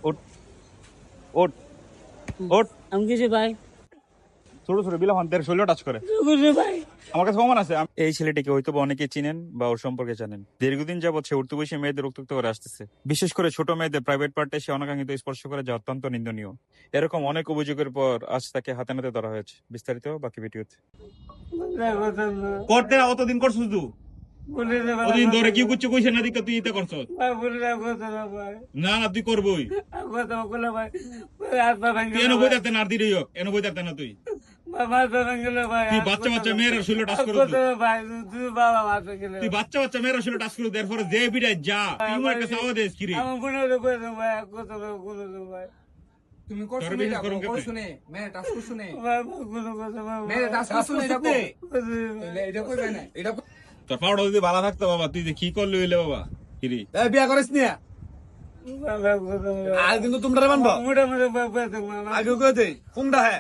ওট ওট ওট আমি কিছু ভাই ছোট ছোট বিলা ফান্তের শরীর টাচ করে ভাই আমার কাছে প্রমাণ আছে। এই ছেলেটিকে হয়তো বা অনেকে চিনেন বা ওর সম্পর্কে জানেন। দীর্ঘদিন যাবৎ সে উর্দু বয়সী মেয়েদের উত্ত্যক্ত করে আসতেছে, বিশেষ করে ছোট মেয়েদের প্রাইভেট পার্টে সে অনাকাঙ্ক্ষিত স্পর্শ করে, যা অত্যন্ত নিন্দনীয়। এরকম অনেক অভিযোগের পর আজ তাকে হাতে নাতে ধরা হয়েছে। বিস্তারিত বাকি ভিডিওতে। করতে অতদিন করছিস তুই? কতদিন ধরে কি করছিস কইছে না দিকে তুই এটা করছস? না না তুই করবই। কেন বই দেখতে না দিই রইও? কেন বই দেখতে না তুই? তুই বাচ্চা বাচ্চা মেয়েরা শরীরে টাচ করো। তুই বাচ্চা বাচ্চা মেয়েরা শরীরে টাচ করো, এরপরে যে বিড়াই যা তুই আমার কাছে আওয়াজ দিস কি রে? তুমি করছো তোর না বিশেষ এটা করুন করছো কেমনে? না মেয়ে টাচ করছো না মেয়ে টাচ করছো না এটা কইবে না এটা তোর পাউডা যদি ভালো থাকতো বাবা, তুই যে কি করলি হইলে বাবা কিরি? এই বিয়া করিস না আর কিন্তু তোমরা মানবো আগে কই দে কোনটা হ্যাঁ